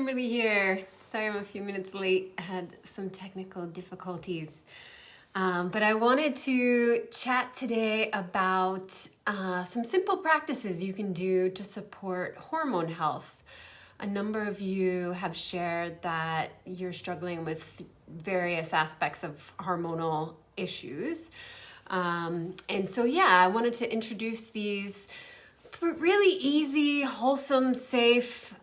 Kimberly here. Sorry I'm a few minutes late. I had some technical difficulties. But I wanted to chat today about some simple practices you can do to support hormone health. A number of you have shared that you're struggling with various aspects of hormonal issues. And so, I wanted to introduce these really easy, wholesome, safe,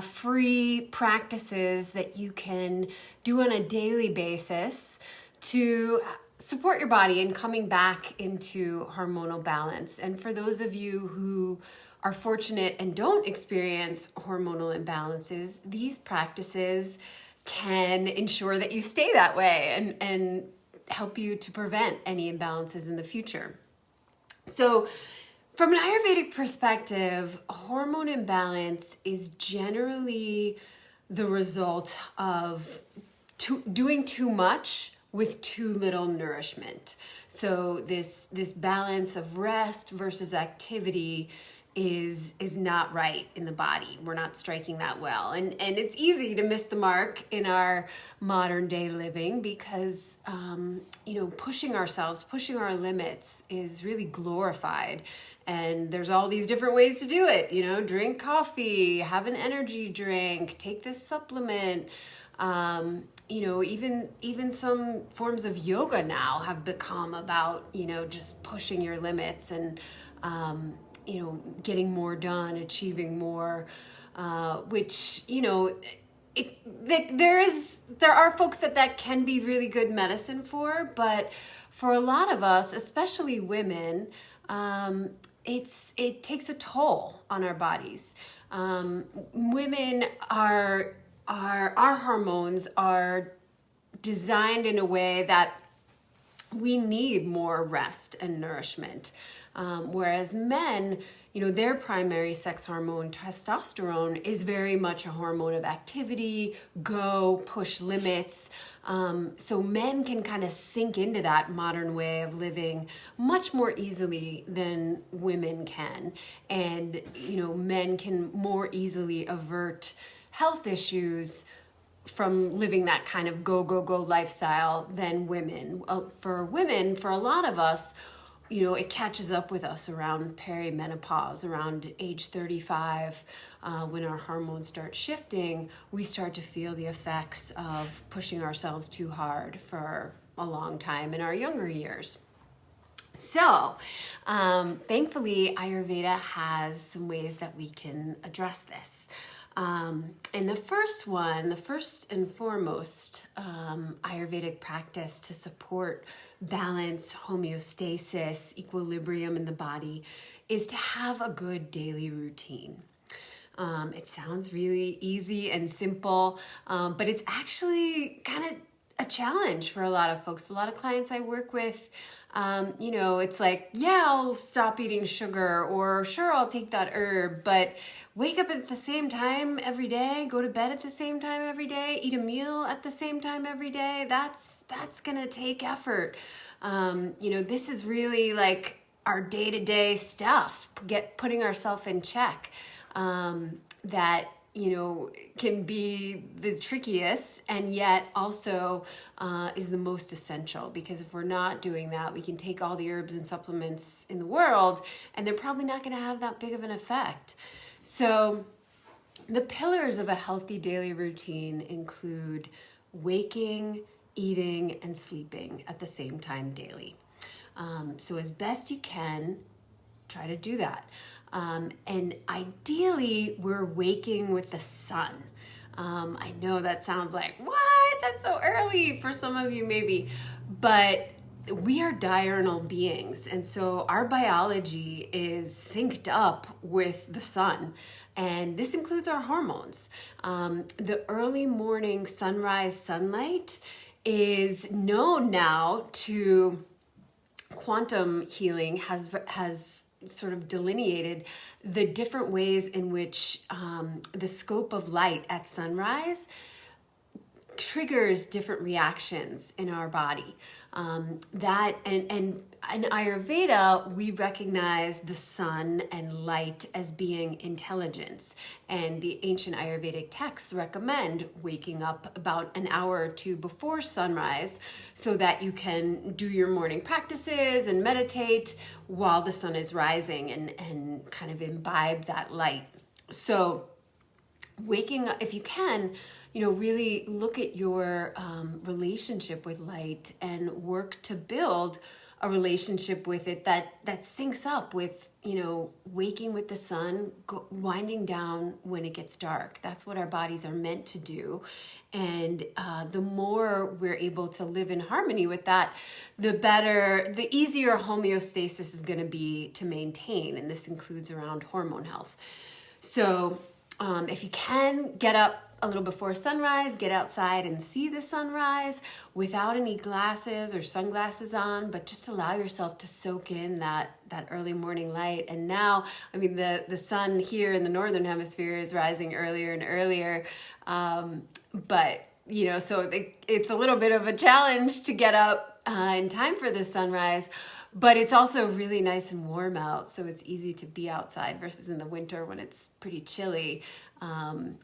free practices that you can do on a daily basis to support your body in coming back into hormonal balance. And for those of you who are fortunate and don't experience hormonal imbalances, these practices can ensure that you stay that way and help you to prevent any imbalances in the future. So, from an Ayurvedic perspective, hormone imbalance is generally the result of doing too much with too little nourishment. So this balance of rest versus activity is not right in the body. We're not striking that well. And it's easy to miss the mark in our modern day living because, pushing ourselves, pushing our limits is really glorified. And there's all these different ways to do it. Drink coffee, have an energy drink, take this supplement. Even some forms of yoga now have become about, just pushing your limits and, getting more done, achieving more, which, there are folks that can be really good medicine for, but for a lot of us, especially women, it takes a toll on our bodies. Women our hormones are designed in a way that we need more rest and nourishment. Whereas men, their primary sex hormone, testosterone, is very much a hormone of activity, go, push limits. So men can kind of sink into that modern way of living much more easily than women can. And, men can more easily avert health issues from living that kind of go lifestyle than women. For women, for a lot of us, it catches up with us around perimenopause, around age 35, when our hormones start shifting, we start to feel the effects of pushing ourselves too hard for a long time in our younger years. So, thankfully, Ayurveda has some ways that we can address this. And the first and foremost Ayurvedic practice to support balance, homeostasis, equilibrium in the body is to have a good daily routine. It sounds really easy and simple, but it's actually kind of a challenge for a lot of folks. A lot of clients I work with, it's like, I'll stop eating sugar, or sure, I'll take that herb, but wake up at the same time every day, go to bed at the same time every day, eat a meal at the same time every day. That's gonna take effort. This is really like our day-to-day stuff, putting ourselves in check, that can be the trickiest and yet also is the most essential, because if we're not doing that, we can take all the herbs and supplements in the world and they're probably not going to have that big of an effect. So the pillars of a healthy daily routine include waking, eating, and sleeping at the same time daily. So as best you can, try to do that. And ideally, we're waking with the sun. I know that sounds like, what? That's so early for some of you maybe, but we are diurnal beings. And so our biology is synced up with the sun. And this includes our hormones. The early morning sunrise sunlight is known now to quantum healing has sort of delineated the different ways in which the scope of light at sunrise triggers different reactions in our body. That and in Ayurveda, we recognize the sun and light as being intelligence. And the ancient Ayurvedic texts recommend waking up about an hour or two before sunrise so that you can do your morning practices and meditate while the sun is rising and kind of imbibe that light. So waking up, if you can, really look at your relationship with light and work to build a relationship with it that syncs up with, waking with the sun, winding down when it gets dark. That's what our bodies are meant to do. And the more we're able to live in harmony with that, the easier homeostasis is going to be to maintain. And this includes around hormone health. So if you can get up a little before sunrise, get outside and see the sunrise without any glasses or sunglasses on, but just allow yourself to soak in that early morning light. And now, the sun here in the northern hemisphere is rising earlier and earlier, but so it's a little bit of a challenge to get up in time for the sunrise. But it's also really nice and warm out, so it's easy to be outside versus in the winter when it's pretty chilly.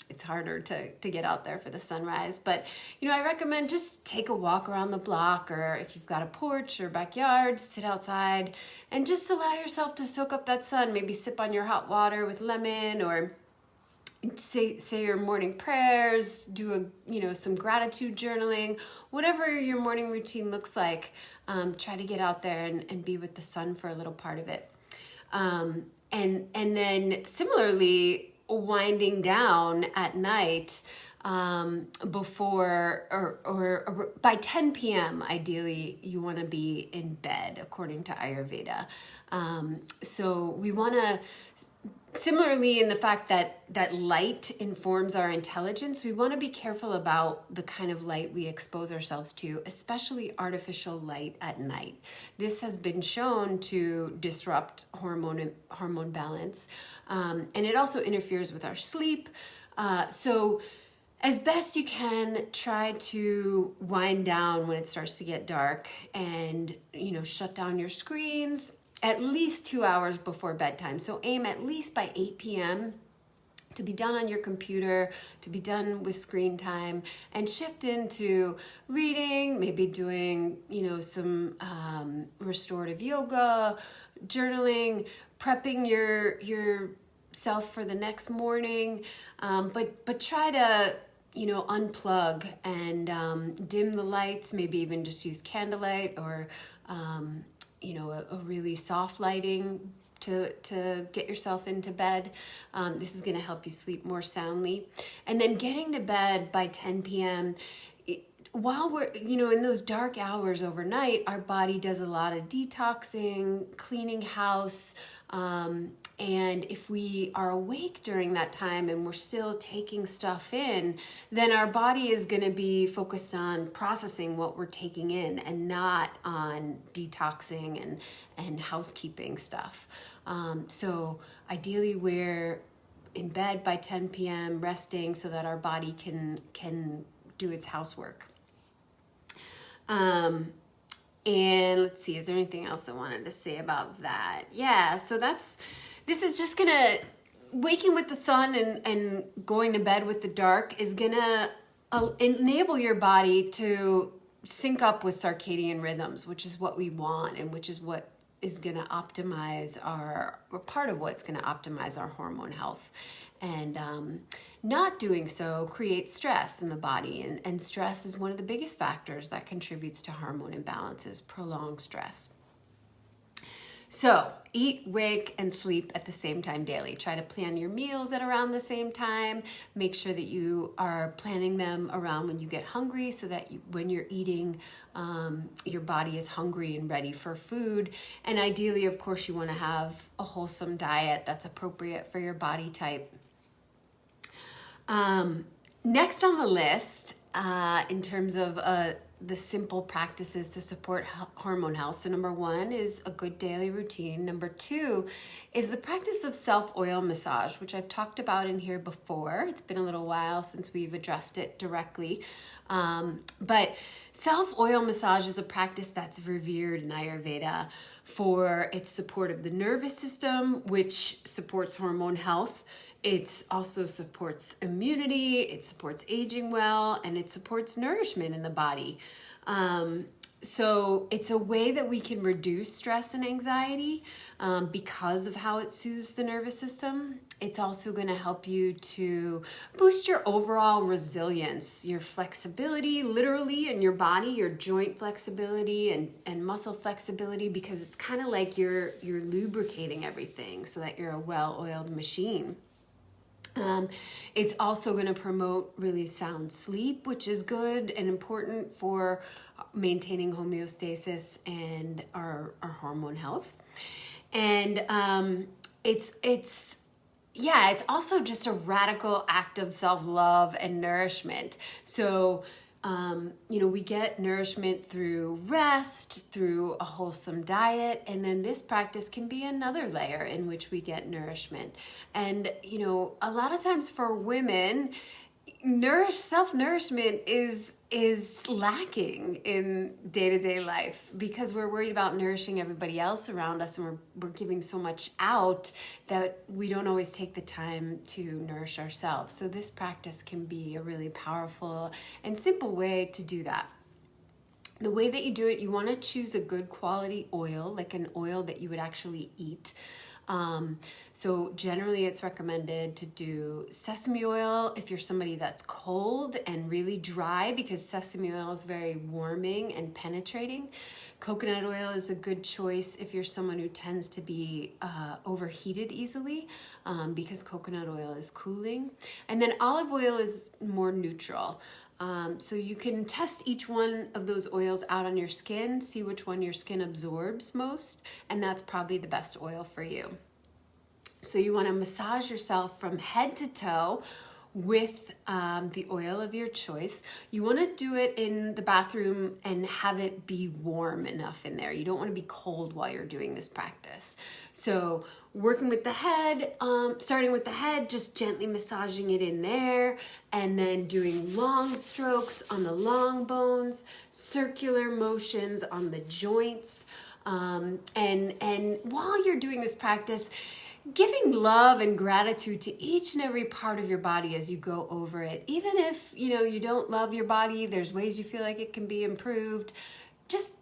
It's harder to get out there for the sunrise. But, I recommend just take a walk around the block, or if you've got a porch or backyard, sit outside and just allow yourself to soak up that sun. Maybe sip on your hot water with lemon, or say your morning prayers, do some gratitude journaling, whatever your morning routine looks like. Try to get out there and be with the sun for a little part of it. And then similarly, winding down at night before or by 10 p.m. ideally you want to be in bed according to Ayurveda. So we want to, similarly in the fact that light informs our intelligence, we want to be careful about the kind of light we expose ourselves to, especially artificial light at night. This has been shown to disrupt hormone balance, and it also interferes with our sleep. So as best you can, try to wind down when it starts to get dark and, shut down your screens at least 2 hours before bedtime. So aim at least by 8 p.m. to be done on your computer, to be done with screen time, and shift into reading, maybe doing, some restorative yoga, journaling, prepping yourself for the next morning. But try to, unplug and dim the lights, maybe even just use candlelight or a really soft lighting to get yourself into bed. This is going to help you sleep more soundly. And then getting to bed by 10 p.m. While we're, in those dark hours overnight, our body does a lot of detoxing, cleaning house. And if we are awake during that time and we're still taking stuff in, then our body is going to be focused on processing what we're taking in and not on detoxing and housekeeping stuff. So ideally we're in bed by 10 p.m. resting so that our body can do its housework. And let's see, is there anything else I wanted to say about that? Yeah, so this is just gonna, waking with the sun and going to bed with the dark is gonna enable your body to sync up with circadian rhythms, which is what we want and which is what is gonna optimize part of what's gonna optimize our hormone health. And not doing so creates stress in the body, and stress is one of the biggest factors that contributes to hormone imbalances, prolonged stress. So eat, wake, and sleep at the same time daily. Try to plan your meals at around the same time. Make sure that you are planning them around when you get hungry so that when you're eating, your body is hungry and ready for food. And ideally, of course, you want to have a wholesome diet that's appropriate for your body type. Next on the list, in terms of the simple practices to support hormone health. So number one is a good daily routine. Number two is the practice of self-oil massage, which I've talked about in here before. It's been a little while since we've addressed it directly. But self-oil massage is a practice that's revered in Ayurveda for its support of the nervous system, which supports hormone health. It also supports immunity, it supports aging well, and it supports nourishment in the body. So it's a way that we can reduce stress and anxiety because of how it soothes the nervous system. It's also going to help you to boost your overall resilience, your flexibility, literally in your body, your joint flexibility and muscle flexibility, because it's kind of like you're lubricating everything so that you're a well-oiled machine. It's also going to promote really sound sleep, which is good and important for maintaining homeostasis and our hormone health. And it's also just a radical act of self-love and nourishment. So we get nourishment through rest, through a wholesome diet, and then this practice can be another layer in which we get nourishment. And, a lot of times for women, self-nourishment is lacking in day-to-day life because we're worried about nourishing everybody else around us, and we're giving so much out that we don't always take the time to nourish ourselves. So this practice can be a really powerful and simple way to do that. The way that you do it, you want to choose a good quality oil, like an oil that you would actually eat. So generally it's recommended to do sesame oil if you're somebody that's cold and really dry, because sesame oil is very warming and penetrating. Coconut oil is a good choice if you're someone who tends to be overheated easily, because coconut oil is cooling. And then olive oil is more neutral. So you can test each one of those oils out on your skin, see which one your skin absorbs most, and that's probably the best oil for you. So you want to massage yourself from head to toe with the oil of your choice. You want to do it in the bathroom and have it be warm enough in there. You don't want to be cold while you're doing this practice. So working with the head, starting with the head, just gently massaging it in there, and then doing long strokes on the long bones, circular motions on the joints. And while you're doing this practice, giving love and gratitude to each and every part of your body as you go over it. Even if, you don't love your body, there's ways you feel like it can be improved. Just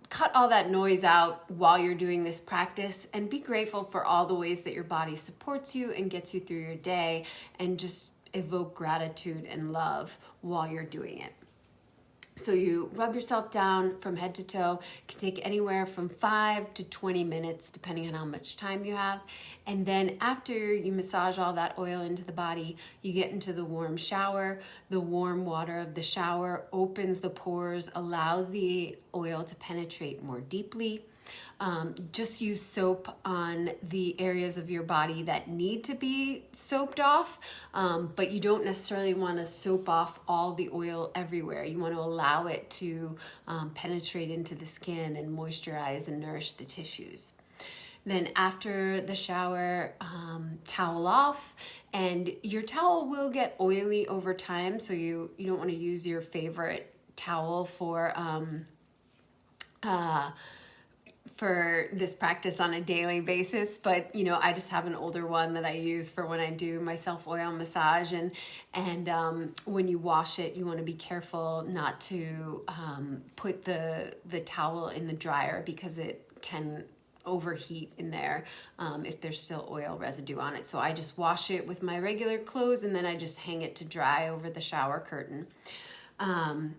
cut all that noise out while you're doing this practice and be grateful for all the ways that your body supports you and gets you through your day, and just evoke gratitude and love while you're doing it. So you rub yourself down from head to toe. It can take anywhere from 5 to 20 minutes, depending on how much time you have. And then after you massage all that oil into the body, you get into the warm shower. The warm water of the shower opens the pores, allows the oil to penetrate more deeply. Just use soap on the areas of your body that need to be soaped off, but you don't necessarily want to soap off all the oil everywhere. You want to allow it to penetrate into the skin and moisturize and nourish the tissues. Then after the shower, towel off, and your towel will get oily over time, so you don't want to use your favorite towel for this practice on a daily basis, but I just have an older one that I use for when I do my self-oil massage, and when you wash it, you want to be careful not to put the towel in the dryer, because it can overheat in there if there's still oil residue on it. So I just wash it with my regular clothes, and then I just hang it to dry over the shower curtain. And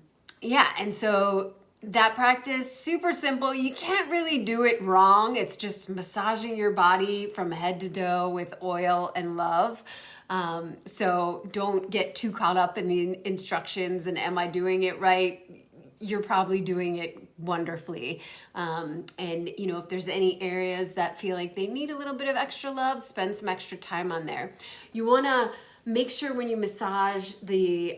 so that practice, super simple. You can't really do it wrong. It's just massaging your body from head to toe with oil and love. So don't get too caught up in the instructions and am I doing it right? You're probably doing it wonderfully. And if there's any areas that feel like they need a little bit of extra love, spend some extra time on there. You want to Make sure when you massage the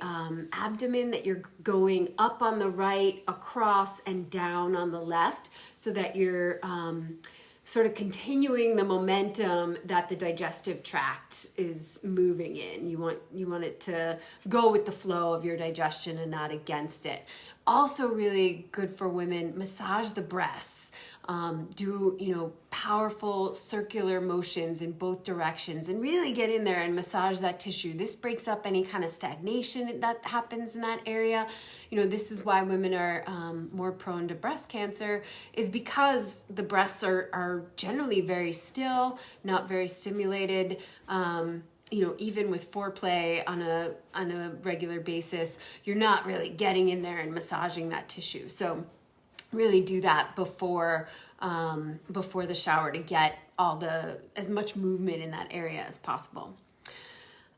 abdomen that you're going up on the right, across, and down on the left, so that you're sort of continuing the momentum that the digestive tract is moving in. You want it to go with the flow of your digestion and not against it. Also really good for women, massage the breasts. Do powerful circular motions in both directions and really get in there and massage that tissue. This breaks up any kind of stagnation that happens in that area. This is why women are more prone to breast cancer, is because the breasts are generally very still, not very stimulated. Even with foreplay on a regular basis, you're not really getting in there and massaging that tissue. So really do that before the shower to get as much movement in that area as possible.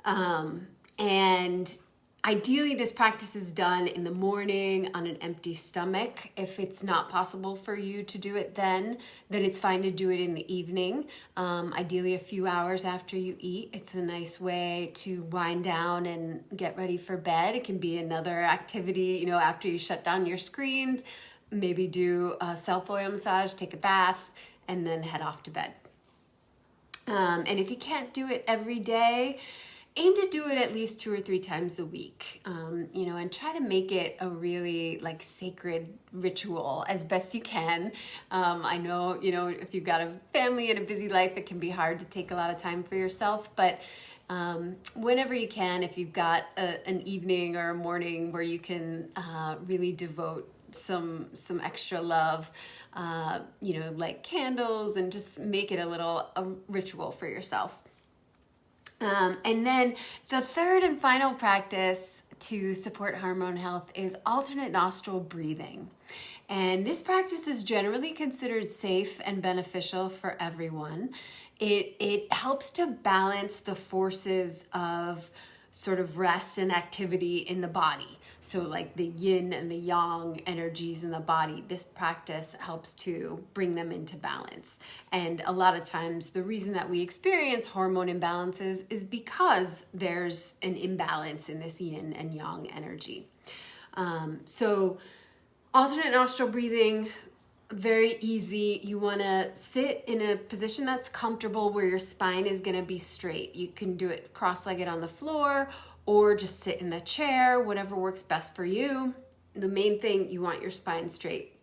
And ideally, this practice is done in the morning on an empty stomach. If it's not possible for you to do it then it's fine to do it in the evening. Ideally, a few hours after you eat. It's a nice way to wind down and get ready for bed. It can be another activity, after you shut down your screens. Maybe do a self-oil massage, take a bath, and then head off to bed. And if you can't do it every day, aim to do it at least 2 or 3 times a week, and try to make it a really sacred ritual as best you can. I know, if you've got a family and a busy life, it can be hard to take a lot of time for yourself, but whenever you can, if you've got an evening or a morning where you can really devote some extra love, like candles, and just make it a ritual for yourself. And then the third and final practice to support hormone health is alternate nostril breathing. And this practice is generally considered safe and beneficial for everyone. It helps to balance the forces of sort of rest and activity in the body. So like the yin and the yang energies in the body, this practice helps to bring them into balance. And a lot of times the reason that we experience hormone imbalances is because there's an imbalance in this yin and yang energy. So alternate nostril breathing, very easy. You want to sit in a position that's comfortable where your spine is going to be straight. You can do it cross-legged on the floor or just sit in a chair, whatever works best for you. The main thing, you want your spine straight.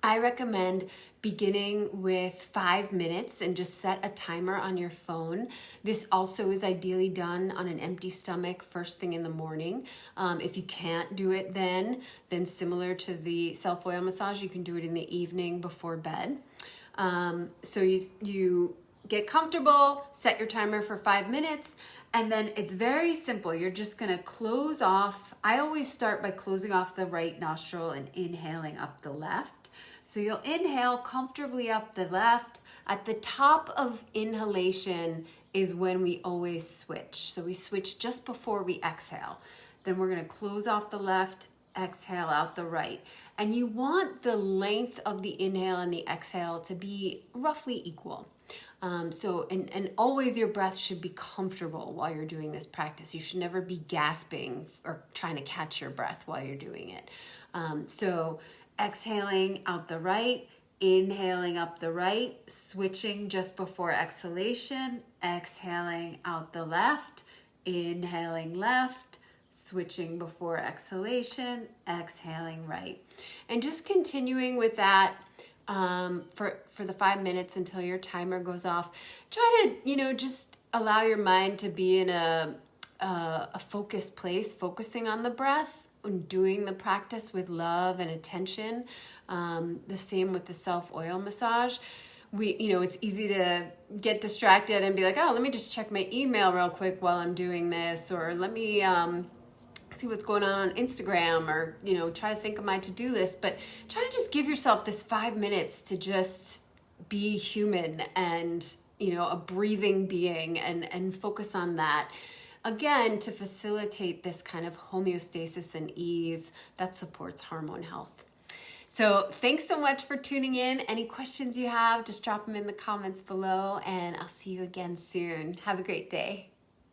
I recommend beginning with 5 minutes and just set a timer on your phone. This also is ideally done on an empty stomach first thing in the morning. If you can't do it then similar to the self-oil massage, you can do it in the evening before bed. So you get comfortable, set your timer for 5 minutes, and then it's very simple. You're just gonna close off. I always start by closing off the right nostril and inhaling up the left. So you'll inhale comfortably up the left. At the top of inhalation is when we always switch. So we switch just before we exhale. Then we're gonna close off the left, exhale out the right. And you want the length of the inhale and the exhale to be roughly equal. And always your breath should be comfortable while you're doing this practice. You should never be gasping or trying to catch your breath while you're doing it. So exhaling out the right, inhaling up the right, switching just before exhalation, exhaling out the left, inhaling left, switching before exhalation, exhaling right. And just continuing with that for the 5 minutes until your timer goes off. Try to, just allow your mind to be in a focused place, focusing on the breath and doing the practice with love and attention. The same with the self-oil massage. It's easy to get distracted and be like, oh, let me just check my email real quick while I'm doing this, or let me see what's going on Instagram, or try to think of my to-do list. But try to just give yourself this 5 minutes to just be human and a breathing being, and focus on that, again, to facilitate this kind of homeostasis and ease that supports hormone health. So thanks so much for tuning in. Any questions you have, just drop them in the comments below, and I'll see you again soon. Have a great day.